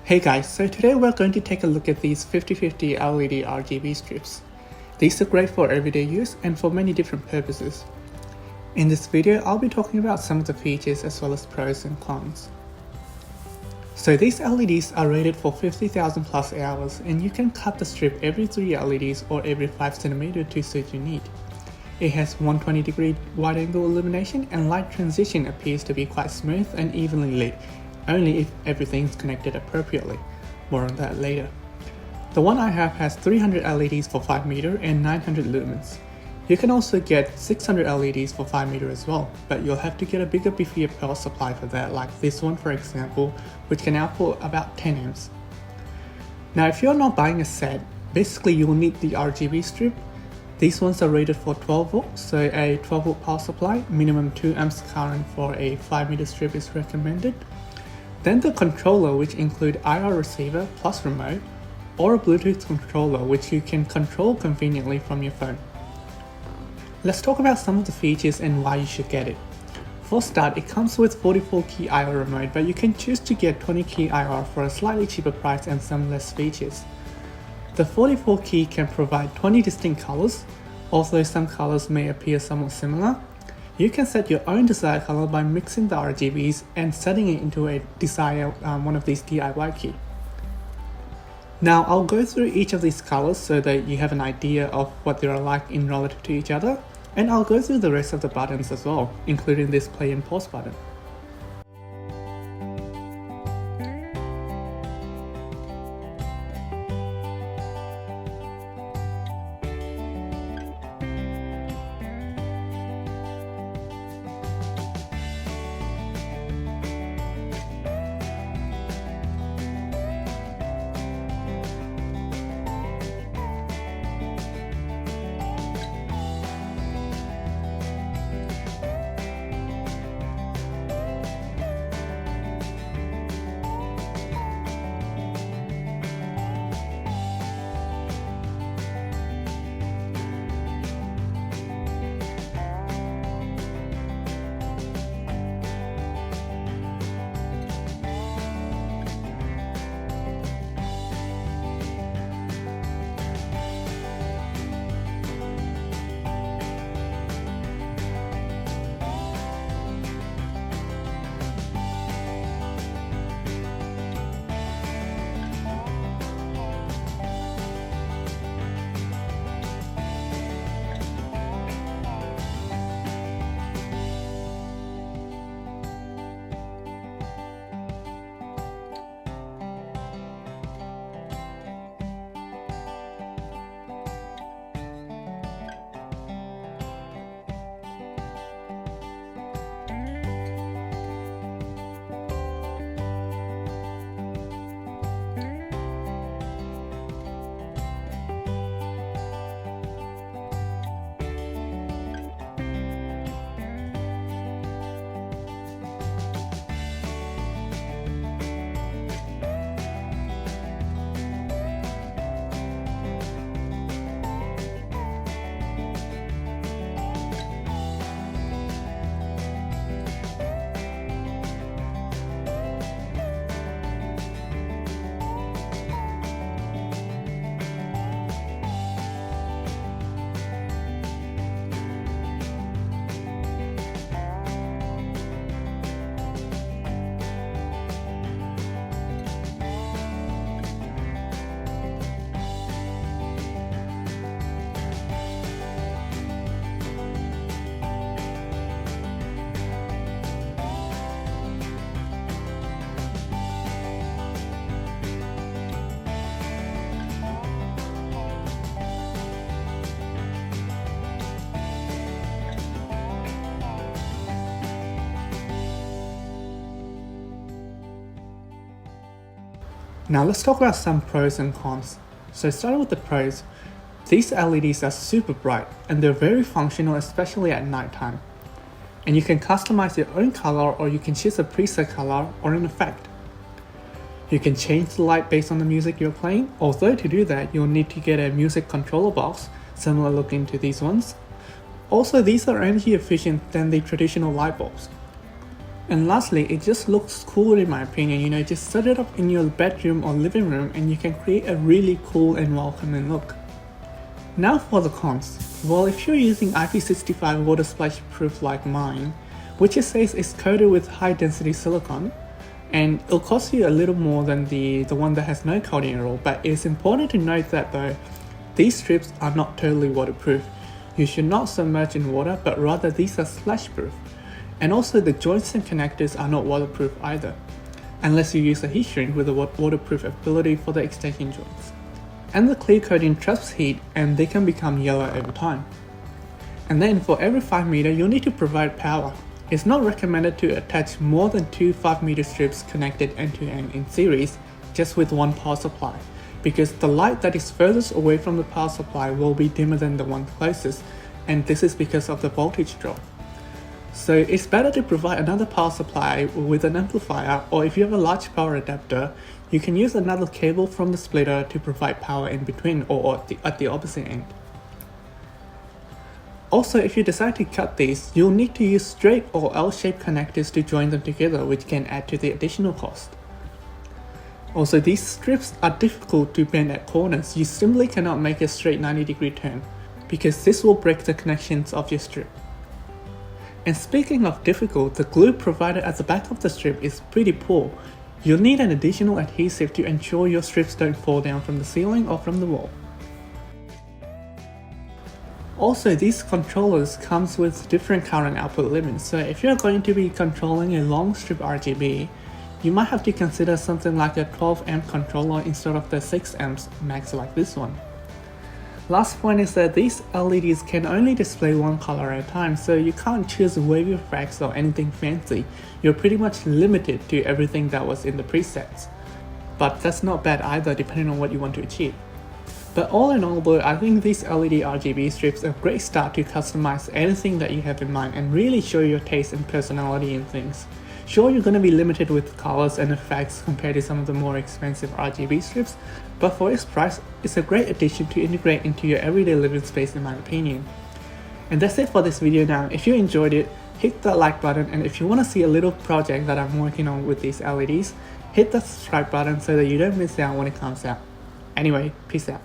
Hey guys, so today we're going to take a look at these 50/50 LED RGB strips. These are great for everyday use and for many different purposes. In this video, I'll be talking about some of the features as well as pros and cons. So these LEDs are rated for 50,000 plus hours, and you can cut the strip every 3 LEDs or every 5 cm to suit your need. It has 120-degree wide angle illumination, and light transition appears to be quite smooth and evenly lit, only if everything's connected appropriately. More on that later. The one I have has 300 LEDs for 5 meter and 900 lumens. You can also get 600 LEDs for 5 meter as well, but you'll have to get a bigger beefier power supply for that, like this one for example, which can output about 10 amps. Now if you're not buying a set, basically you'll need the RGB strip. These ones are rated for 12 volts, so a 12 volt power supply, minimum 2 amps current for a 5 meter strip is recommended. Then the controller, which include IR receiver plus remote, or a Bluetooth controller which you can control conveniently from your phone. Let's talk about some of the features and why you should get it. For start, it comes with 44 key IR remote, but you can choose to get 20 key IR for a slightly cheaper price and some less features. The 44 key can provide 20 distinct colors, although some colors may appear somewhat similar. You can set your own desired color by mixing the RGBs and setting it into a desired one of these DIY key. Now I'll go through each of these colors so that you have an idea of what they are like in relative to each other, and I'll go through the rest of the buttons as well, including this play and pause button. Now let's talk about some pros and cons. So starting with the pros, these LEDs are super bright and they're very functional, especially at nighttime. And you can customize your own color, or you can choose a preset color or an effect. You can change the light based on the music you're playing, although to do that you'll need to get a music controller box, similar looking to these ones. Also, these are energy efficient than the traditional light bulbs. And lastly, it just looks cool in my opinion. Just set it up in your bedroom or living room and you can create a really cool and welcoming look. Now for the cons. Well, if you're using IP65 water splash proof like mine, which it says is coated with high density silicone, and it'll cost you a little more than the one that has no coating at all, but it's important to note that though, these strips are not totally waterproof. You should not submerge in water, but rather these are splash proof. And also the joints and connectors are not waterproof either, unless you use a heat shrink with a waterproof ability for the extension joints. And the clear coating traps heat and they can become yellow over time. And then for every 5 meter, you'll need to provide power. It's not recommended to attach more than 2 5-meter strips connected end to end in series just with one power supply, because the light that is furthest away from the power supply will be dimmer than the one closest, and this is because of the voltage drop. So it's better to provide another power supply with an amplifier, or if you have a large power adapter, you can use another cable from the splitter to provide power in between or at the opposite end. Also, if you decide to cut these, you'll need to use straight or L-shaped connectors to join them together, which can add to the additional cost. Also, these strips are difficult to bend at corners. You simply cannot make a straight 90-degree turn, because this will break the connections of your strip. And speaking of difficult, the glue provided at the back of the strip is pretty poor. You'll need an additional adhesive to ensure your strips don't fall down from the ceiling or from the wall. Also, these controllers comes with different current output limits, so if you're going to be controlling a long strip RGB, you might have to consider something like a 12 amp controller instead of the 6 amps max like this one. Last point is that these LEDs can only display one color at a time, so you can't choose wavy effects or anything fancy. You're pretty much limited to everything that was in the presets. But that's not bad either, depending on what you want to achieve. But all in all though, I think these LED RGB strips are a great start to customize anything that you have in mind and really show your taste and personality in things. Sure, you're going to be limited with colors and effects compared to some of the more expensive RGB strips, but for its price, it's a great addition to integrate into your everyday living space in my opinion. And that's it for this video now. If you enjoyed it, hit that like button, and if you want to see a little project that I'm working on with these LEDs, hit the subscribe button so that you don't miss out when it comes out. Anyway, peace out.